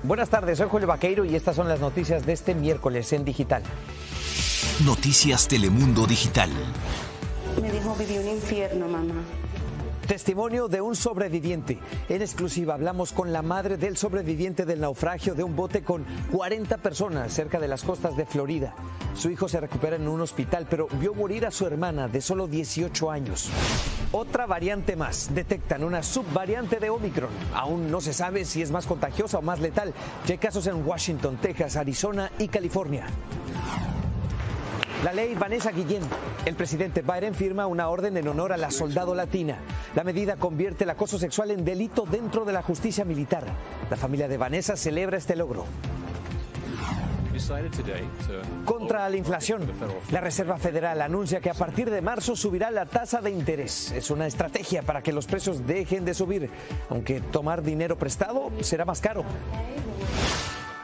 Buenas tardes, soy Julio Vaqueiro y estas son las noticias de este miércoles en Digital. Noticias Telemundo Digital. Me dijo, viví un infierno, mamá. Testimonio de un sobreviviente. En exclusiva hablamos con la madre del sobreviviente del naufragio de un bote con 40 personas cerca de las costas de Florida. Su hijo se recupera en un hospital, pero vio morir a su hermana de solo 18 años. Otra variante más. Detectan una subvariante de Omicron. Aún no se sabe si es más contagiosa o más letal. Ya hay casos en Washington, Texas, Arizona y California. La ley Vanessa Guillén. El presidente Biden firma una orden en honor a la soldado latina. La medida convierte el acoso sexual en delito dentro de la justicia militar. La familia de Vanessa celebra este logro. Contra la inflación, la Reserva Federal anuncia que a partir de marzo subirá la tasa de interés. Es una estrategia para que los precios dejen de subir, aunque tomar dinero prestado será más caro.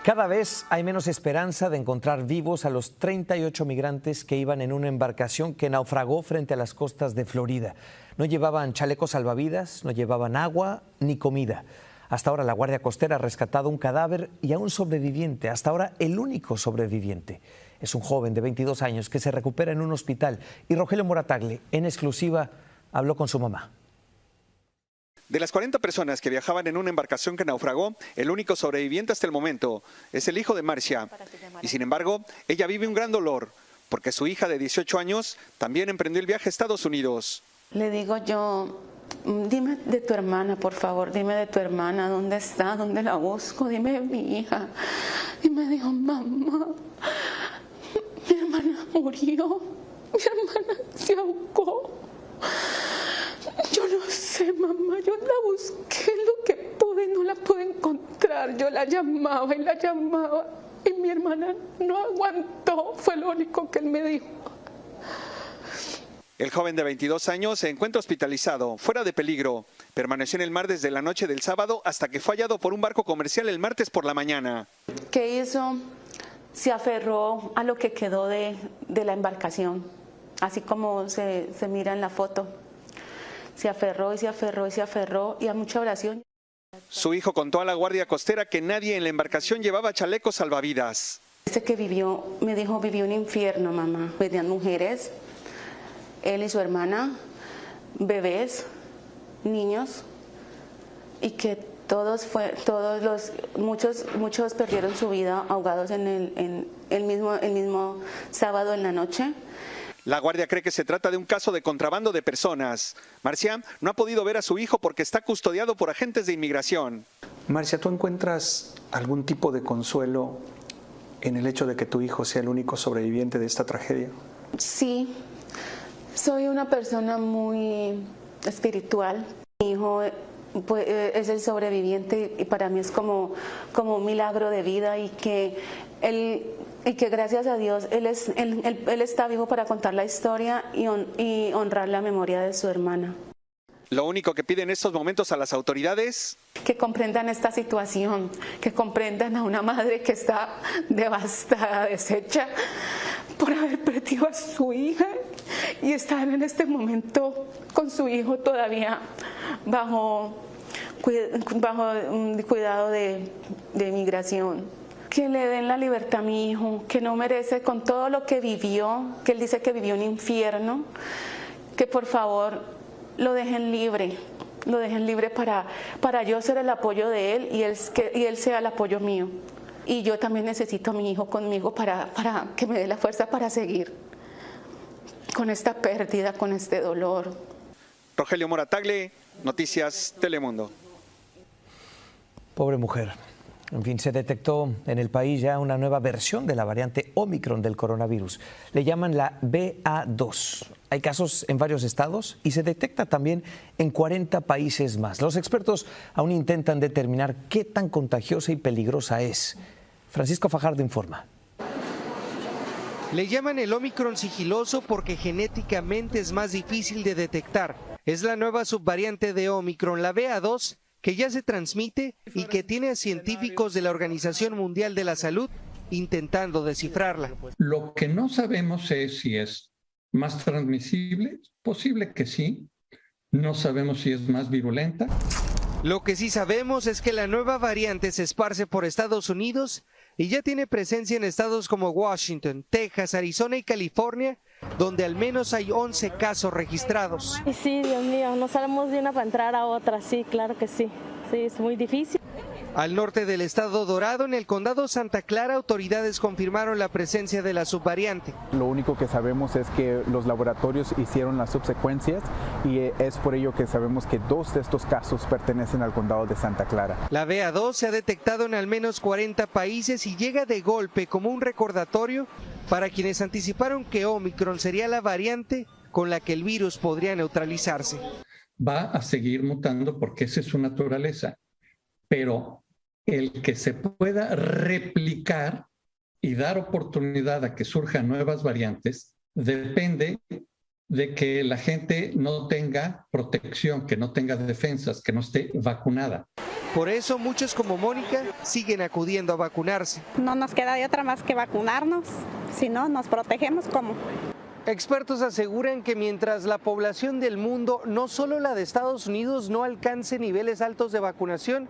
Cada vez hay menos esperanza de encontrar vivos a los 38 migrantes que iban en una embarcación que naufragó frente a las costas de Florida. No llevaban chalecos salvavidas, no llevaban agua ni comida. Hasta ahora la Guardia Costera ha rescatado un cadáver y a un sobreviviente, hasta ahora el único sobreviviente. Es un joven de 22 años que se recupera en un hospital y Rogelio Morataglia, en exclusiva, habló con su mamá. De las 40 personas que viajaban en una embarcación que naufragó, el único sobreviviente hasta el momento es el hijo de Marcia. Y sin embargo, ella vive un gran dolor, porque su hija de 18 años también emprendió el viaje a Estados Unidos. Le digo yo, dime de tu hermana, por favor, dime de tu hermana, ¿dónde está? ¿Dónde la busco? Dime de mi hija. Y me dijo, mamá, mi hermana murió, mi hermana se ahogó. Yo no sé, mamá, yo la busqué lo que pude, no la pude encontrar. Yo la llamaba y mi hermana no aguantó, fue lo único que él me dijo. El joven de 22 años se encuentra hospitalizado, fuera de peligro. Permaneció en el mar desde la noche del sábado hasta que fue hallado por un barco comercial el martes por la mañana. ¿Qué hizo? Se aferró a lo que quedó de la embarcación, así como se mira en la foto. Se aferró y se aferró y se aferró y a mucha oración. Su hijo contó a la Guardia Costera que nadie en la embarcación llevaba chalecos salvavidas. Dice que me dijo, vivió un infierno, mamá. Venían mujeres, él y su hermana, bebés, niños, y que muchos perdieron su vida ahogados en el mismo sábado en la noche. La Guardia cree que se trata de un caso de contrabando de personas. Marcia no ha podido ver a su hijo porque está custodiado por agentes de inmigración. Marcia, ¿tú encuentras algún tipo de consuelo en el hecho de que tu hijo sea el único sobreviviente de esta tragedia? Sí, soy una persona muy espiritual. Mi hijo pues, es el sobreviviente y para mí es como un milagro de vida y que gracias a Dios él está vivo para contar la historia y honrar la memoria de su hermana. Lo único que pide en estos momentos a las autoridades: que comprendan esta situación, que comprendan a una madre que está devastada, deshecha por haber perdido a su hija y estar en este momento con su hijo todavía bajo un cuidado de inmigración. Que le den la libertad a mi hijo, que no merece con todo lo que vivió, que él dice que vivió un infierno, que por favor lo dejen libre para yo ser el apoyo de él y él sea el apoyo mío. Y yo también necesito a mi hijo conmigo para que me dé la fuerza para seguir con esta pérdida, con este dolor. Rogelio Morataglia, Noticias Telemundo. Pobre mujer. En fin, se detectó en el país ya una nueva versión de la variante Omicron del coronavirus. Le llaman la BA2. Hay casos en varios estados y se detecta también en 40 países más. Los expertos aún intentan determinar qué tan contagiosa y peligrosa es. Francisco Fajardo informa. Le llaman el Omicron sigiloso porque genéticamente es más difícil de detectar. Es la nueva subvariante de Omicron, la BA2, que ya se transmite y que tiene a científicos de la Organización Mundial de la Salud intentando descifrarla. Lo que no sabemos es si es más transmisible, posible que sí. No sabemos si es más virulenta. Lo que sí sabemos es que la nueva variante se esparce por Estados Unidos y ya tiene presencia en estados como Washington, Texas, Arizona y California, donde al menos hay 11 casos registrados. Y sí, Dios mío, no salimos de una para entrar a otra, sí, claro que sí. Sí, es muy difícil. Al norte del estado Dorado, en el condado Santa Clara, autoridades confirmaron la presencia de la subvariante. Lo único que sabemos es que los laboratorios hicieron las subsecuencias y es por ello que sabemos que 2 de estos casos pertenecen al condado de Santa Clara. La BA2 se ha detectado en al menos 40 países y llega de golpe como un recordatorio para quienes anticiparon que Omicron sería la variante con la que el virus podría neutralizarse. Va a seguir mutando porque esa es su naturaleza, pero el que se pueda replicar y dar oportunidad a que surjan nuevas variantes depende de que la gente no tenga protección, que no tenga defensas, que no esté vacunada. Por eso muchos como Mónica siguen acudiendo a vacunarse. No nos queda de otra más que vacunarnos, si no nos protegemos ¿cómo? Expertos aseguran que mientras la población del mundo, no solo la de Estados Unidos, no alcance niveles altos de vacunación,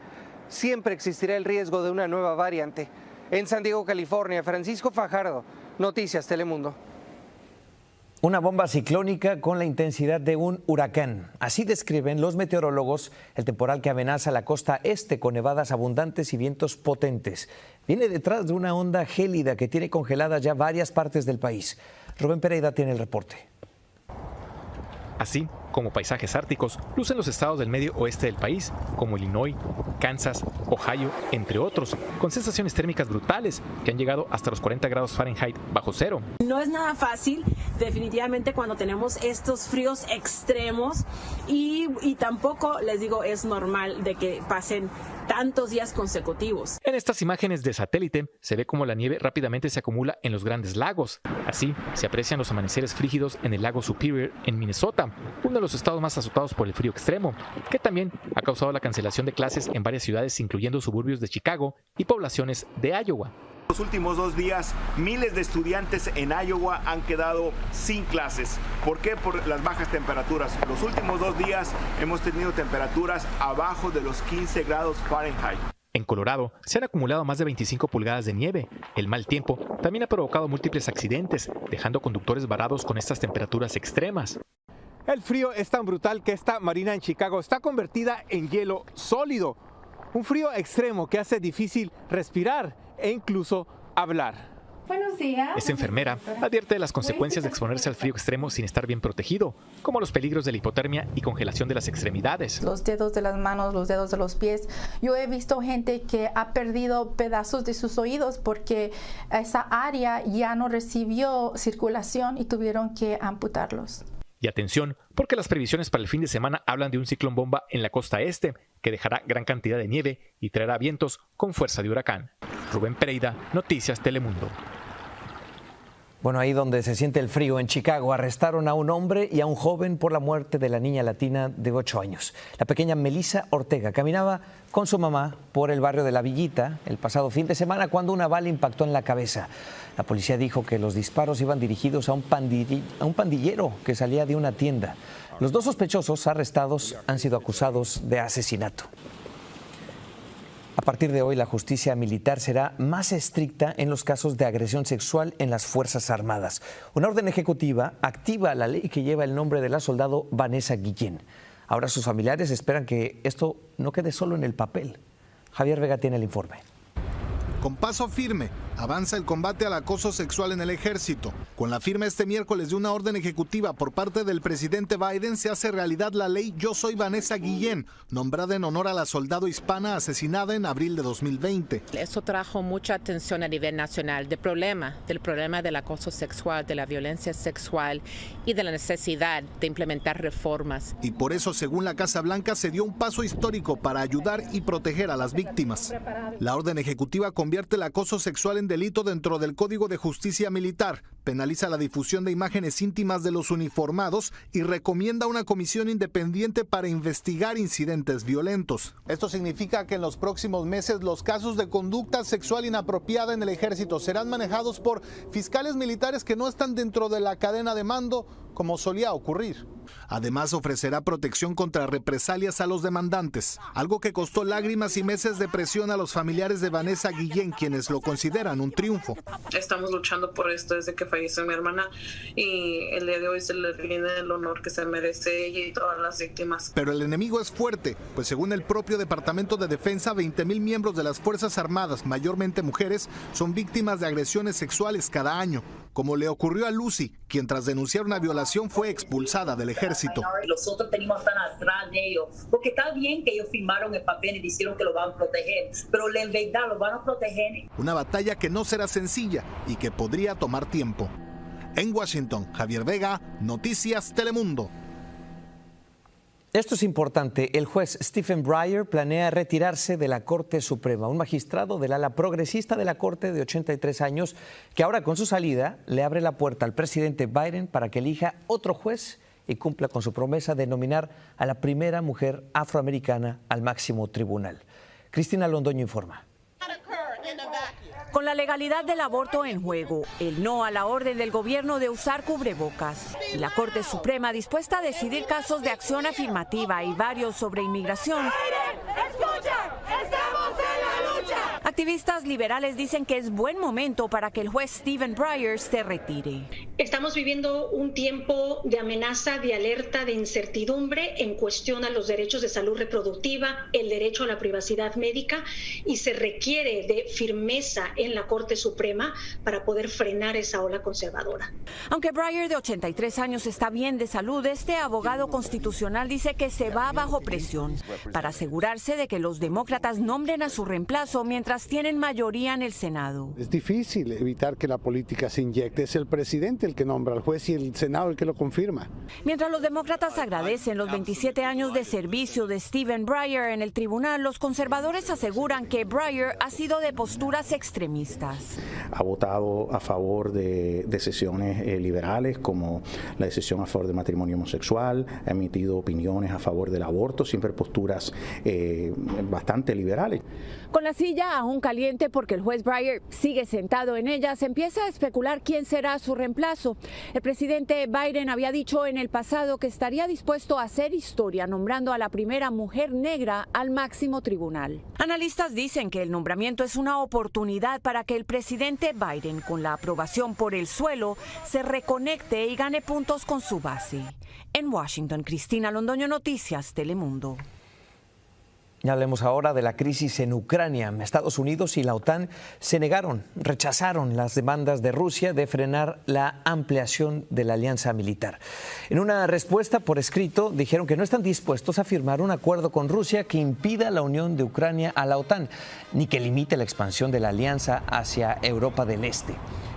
siempre existirá el riesgo de una nueva variante. En San Diego, California, Francisco Fajardo, Noticias Telemundo. Una bomba ciclónica con la intensidad de un huracán. Así describen los meteorólogos el temporal que amenaza la costa este con nevadas abundantes y vientos potentes. Viene detrás de una onda gélida que tiene congeladas ya varias partes del país. Rubén Pereira tiene el reporte. Así como paisajes árticos, lucen los estados del medio oeste del país, como Illinois, Kansas, Ohio, entre otros, con sensaciones térmicas brutales que han llegado hasta los 40 grados Fahrenheit bajo cero. No es nada fácil, definitivamente, cuando tenemos estos fríos extremos y tampoco, les digo, es normal de que pasen tantos días consecutivos. En estas imágenes de satélite se ve cómo la nieve rápidamente se acumula en los grandes lagos. Así se aprecian los amaneceres frígidos en el lago Superior en Minnesota, uno de los estados más azotados por el frío extremo, que también ha causado la cancelación de clases en varias ciudades, incluyendo suburbios de Chicago y poblaciones de Iowa. Los últimos 2 días, miles de estudiantes en Iowa han quedado sin clases. ¿Por qué? Por las bajas temperaturas. Los últimos 2 días hemos tenido temperaturas abajo de los 15 grados Fahrenheit. En Colorado se han acumulado más de 25 pulgadas de nieve. El mal tiempo también ha provocado múltiples accidentes, dejando conductores varados con estas temperaturas extremas. El frío es tan brutal que esta marina en Chicago está convertida en hielo sólido. Un frío extremo que hace difícil respirar e incluso hablar. Buenos días. Esta enfermera advierte de las consecuencias de exponerse al frío extremo sin estar bien protegido, como los peligros de la hipotermia y congelación de las extremidades. Los dedos de las manos, los dedos de los pies. Yo he visto gente que ha perdido pedazos de sus oídos porque esa área ya no recibió circulación y tuvieron que amputarlos. Y atención, porque las previsiones para el fin de semana hablan de un ciclón bomba en la costa este, que dejará gran cantidad de nieve y traerá vientos con fuerza de huracán. Rubén Pereira, Noticias Telemundo. Bueno, ahí donde se siente el frío, en Chicago, arrestaron a un hombre y a un joven por la muerte de la niña latina de 8 años. La pequeña Melissa Ortega caminaba con su mamá por el barrio de La Villita el pasado fin de semana cuando una bala impactó en la cabeza. La policía dijo que los disparos iban dirigidos a un pandillero que salía de una tienda. Los 2 sospechosos arrestados han sido acusados de asesinato. A partir de hoy, la justicia militar será más estricta en los casos de agresión sexual en las Fuerzas Armadas. Una orden ejecutiva activa la ley que lleva el nombre de la soldado Vanessa Guillén. Ahora sus familiares esperan que esto no quede solo en el papel. Javier Vega tiene el informe. Con paso firme, avanza el combate al acoso sexual en el ejército. Con la firma este miércoles de una orden ejecutiva por parte del presidente Biden, se hace realidad la ley Yo Soy Vanessa Guillén, nombrada en honor a la soldado hispana asesinada en abril de 2020. Eso trajo mucha atención a nivel nacional del problema del acoso sexual, de la violencia sexual y de la necesidad de implementar reformas. Y por eso, según la Casa Blanca, se dio un paso histórico para ayudar y proteger a las víctimas. La orden ejecutiva convierte el acoso sexual en delito dentro del Código de Justicia Militar, penaliza la difusión de imágenes íntimas de los uniformados y recomienda una comisión independiente para investigar incidentes violentos. Esto significa que en los próximos meses los casos de conducta sexual inapropiada en el ejército serán manejados por fiscales militares que no están dentro de la cadena de mando como solía ocurrir. Además, ofrecerá protección contra represalias a los demandantes, algo que costó lágrimas y meses de presión a los familiares de Vanessa Guillén, quienes lo consideran un triunfo. Estamos luchando por esto desde que falleció mi hermana y el día de hoy se le rinde el honor que se merece ella y todas las víctimas. Pero el enemigo es fuerte, pues según el propio Departamento de Defensa, 20,000 miembros de las Fuerzas Armadas, mayormente mujeres, son víctimas de agresiones sexuales cada año, como le ocurrió a Lucy, quien tras denunciar una violación fue expulsada del ejército. Nosotros tenemos que estar atrás de ellos, porque está bien que ellos firmaron el papel y dijeron que lo van a proteger, pero en verdad lo van a proteger. Una batalla que no será sencilla y que podría tomar tiempo. En Washington, Javier Vega, Noticias Telemundo. Esto es importante. El juez Stephen Breyer planea retirarse de la Corte Suprema, un magistrado del ala progresista de la Corte de 83 años, que ahora con su salida le abre la puerta al presidente Biden para que elija otro juez y cumpla con su promesa de nominar a la primera mujer afroamericana al máximo tribunal. Cristina Londoño informa. Con la legalidad del aborto en juego, el no a la orden del gobierno de usar cubrebocas y la Corte Suprema dispuesta a decidir casos de acción afirmativa y varios sobre inmigración. Activistas liberales dicen que es buen momento para que el juez Stephen Breyer se retire. Estamos viviendo un tiempo de amenaza, de alerta, de incertidumbre en cuestión a los derechos de salud reproductiva, el derecho a la privacidad médica, y se requiere de firmeza en la Corte Suprema para poder frenar esa ola conservadora. Aunque Breyer, de 83 años, está bien de salud, este abogado constitucional dice que se va bajo presión para asegurarse de que los demócratas nombren a su reemplazo mientras tienen mayoría en el Senado. Es difícil evitar que la política se inyecte. Es el presidente el que nombra al juez y el Senado el que lo confirma. Mientras los demócratas agradecen los 27 años de servicio de Stephen Breyer en el tribunal, los conservadores aseguran que Breyer ha sido de posturas extremistas. Ha votado a favor de decisiones liberales, como la decisión a favor del matrimonio homosexual, ha emitido opiniones a favor del aborto, siempre posturas bastante liberales. Con la silla aún caliente porque el juez Breyer sigue sentado en ella, se empieza a especular quién será su reemplazo. El presidente Biden había dicho en el pasado que estaría dispuesto a hacer historia nombrando a la primera mujer negra al máximo tribunal. Analistas dicen que el nombramiento es una oportunidad para que el presidente Biden, con la aprobación por el suelo, se reconecte y gane puntos con su base. En Washington, Cristina Londoño, Noticias Telemundo. Y hablemos ahora de la crisis en Ucrania. Estados Unidos y la OTAN rechazaron las demandas de Rusia de frenar la ampliación de la alianza militar. En una respuesta por escrito, dijeron que no están dispuestos a firmar un acuerdo con Rusia que impida la unión de Ucrania a la OTAN, ni que limite la expansión de la alianza hacia Europa del Este.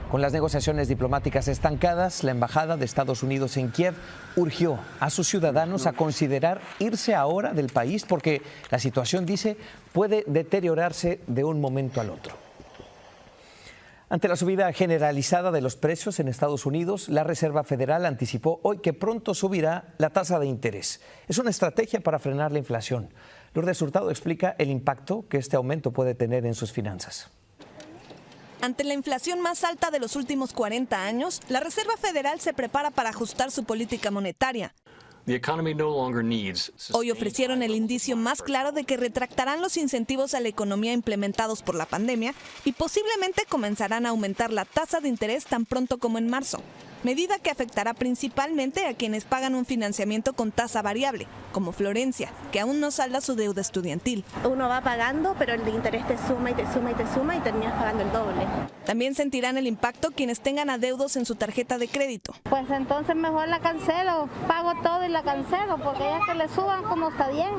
Con las negociaciones diplomáticas estancadas, la Embajada de Estados Unidos en Kiev urgió a sus ciudadanos a considerar irse ahora del país porque la situación, dice, puede deteriorarse de un momento al otro. Ante la subida generalizada de los precios en Estados Unidos, la Reserva Federal anticipó hoy que pronto subirá la tasa de interés. Es una estrategia para frenar la inflación. Lourdes Hurtado explica el impacto que este aumento puede tener en sus finanzas. Ante la inflación más alta de los últimos 40 años, la Reserva Federal se prepara para ajustar su política monetaria. Hoy ofrecieron el indicio más claro de que retractarán los incentivos a la economía implementados por la pandemia y posiblemente comenzarán a aumentar la tasa de interés tan pronto como en marzo, medida que afectará principalmente a quienes pagan un financiamiento con tasa variable, como Florencia, que aún no salda su deuda estudiantil. Uno va pagando, pero el interés te suma y te suma y te suma y terminas pagando el doble. También sentirán el impacto quienes tengan adeudos en su tarjeta de crédito. Pues entonces mejor la cancelo, pago todo y la cancelo, porque ya que le suban como está bien.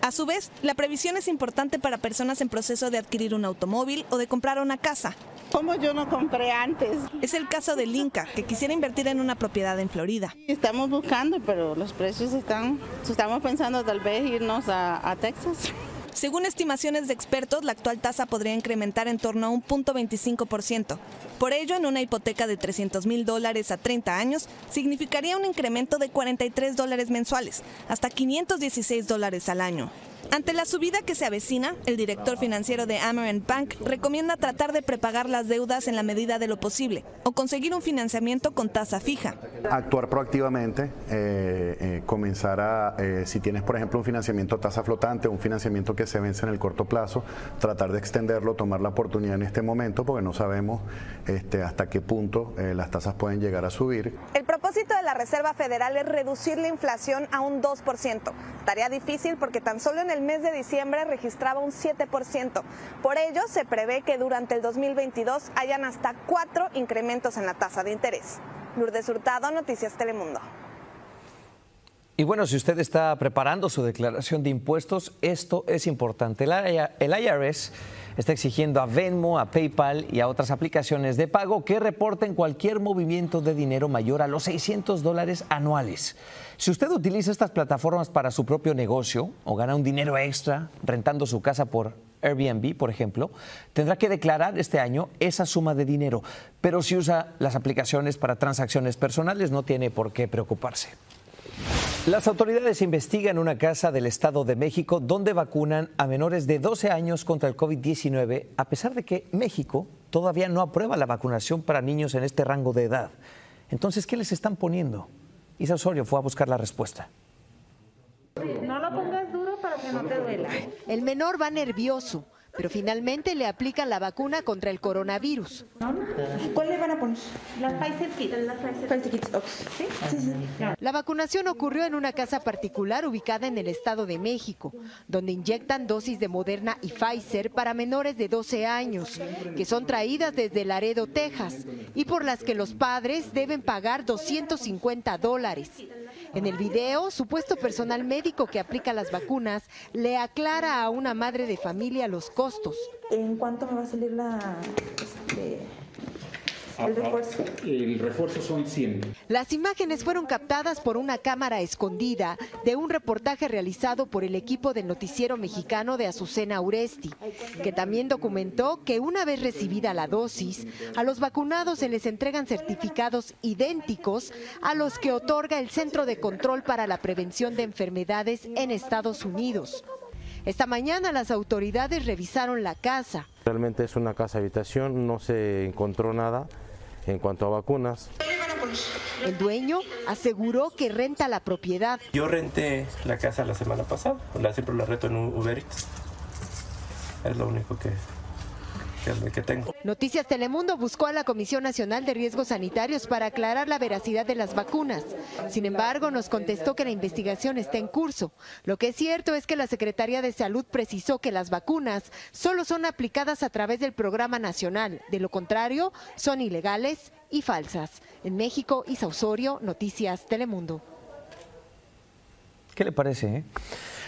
A su vez, la previsión es importante para personas en proceso de adquirir un automóvil o de comprar una casa. ¿Cómo yo no compré antes? Es el caso de Linka, que quisiera invertir en una propiedad en Florida. Estamos buscando, pero los precios estamos pensando tal vez irnos a Texas. Según estimaciones de expertos, la actual tasa podría incrementar en torno a un 0.25%. Por ello, en una hipoteca de $300,000 a 30 años, significaría un incremento de $43 mensuales, hasta $516 al año. Ante la subida que se avecina, el director financiero de Amerant Bank recomienda tratar de prepagar las deudas en la medida de lo posible o conseguir un financiamiento con tasa fija. Actuar proactivamente, comenzar a, si tienes por ejemplo un financiamiento a tasa flotante, un financiamiento que se vence en el corto plazo, tratar de extenderlo, tomar la oportunidad en este momento porque no sabemos hasta qué punto las tasas pueden llegar a subir. El propósito de la Reserva Federal es reducir la inflación a un 2%. Tarea difícil porque tan solo en el mes de diciembre registraba un 7%. Por ello, se prevé que durante el 2022 hayan hasta 4 incrementos en la tasa de interés. Lourdes Hurtado, Noticias Telemundo. Y bueno, si usted está preparando su declaración de impuestos, esto es importante. El IRS está exigiendo a Venmo, a PayPal y a otras aplicaciones de pago que reporten cualquier movimiento de dinero mayor a los $600 anuales. Si usted utiliza estas plataformas para su propio negocio o gana un dinero extra rentando su casa por Airbnb, por ejemplo, tendrá que declarar este año esa suma de dinero. Pero si usa las aplicaciones para transacciones personales, no tiene por qué preocuparse. Las autoridades investigan una casa del Estado de México donde vacunan a menores de 12 años contra el COVID-19, a pesar de que México todavía no aprueba la vacunación para niños en este rango de edad. Entonces, ¿qué les están poniendo? Isa Osorio fue a buscar la respuesta. No lo pongas duro para que no te duela. El menor va nervioso, pero finalmente le aplican la vacuna contra el coronavirus. ¿Cuál le van a poner? Las Pfizer Kids. Pfizer Kids, ok. ¿Sí? La vacunación ocurrió en una casa particular ubicada en el Estado de México, donde inyectan dosis de Moderna y Pfizer para menores de 12 años, que son traídas desde Laredo, Texas, y por las que los padres deben pagar $250. En el video, supuesto personal médico que aplica las vacunas le aclara a una madre de familia los costos. ¿En cuánto me va a salir el refuerzo? El refuerzo son 100. Las imágenes fueron captadas por una cámara escondida de un reportaje realizado por el equipo del noticiero mexicano de Azucena Uresti, que también documentó que una vez recibida la dosis, a los vacunados se les entregan certificados idénticos a los que otorga el Centro de Control para la Prevención de Enfermedades en Estados Unidos. Esta mañana las autoridades revisaron la casa. Realmente es una casa habitación, no se encontró nada en cuanto a vacunas. El dueño aseguró que renta la propiedad. Yo renté la casa la semana pasada, siempre la rento en Uber Eats. Es lo único que tengo. Noticias Telemundo buscó a la Comisión Nacional de Riesgos Sanitarios para aclarar la veracidad de las vacunas. Sin embargo, nos contestó que la investigación está en curso. Lo que es cierto es que la Secretaría de Salud precisó que las vacunas solo son aplicadas a través del programa nacional. De lo contrario, son ilegales y falsas. En México, Isa Osorio, Noticias Telemundo. ¿Qué le parece?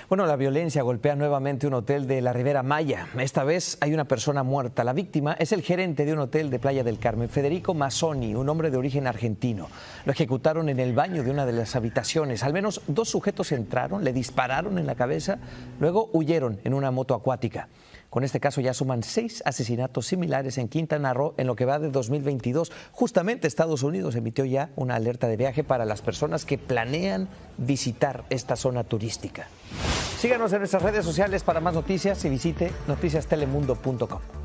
Bueno, la violencia golpea nuevamente un hotel de la Riviera Maya. Esta vez hay una persona muerta. La víctima es el gerente de un hotel de Playa del Carmen, Federico Mazzoni, un hombre de origen argentino. Lo ejecutaron en el baño de una de las habitaciones. Al menos 2 sujetos entraron, le dispararon en la cabeza, luego huyeron en una moto acuática. Con este caso ya suman 6 asesinatos similares en Quintana Roo en lo que va de 2022. Justamente Estados Unidos emitió ya una alerta de viaje para las personas que planean visitar esta zona turística. Síganos en nuestras redes sociales para más noticias y visite noticiastelemundo.com.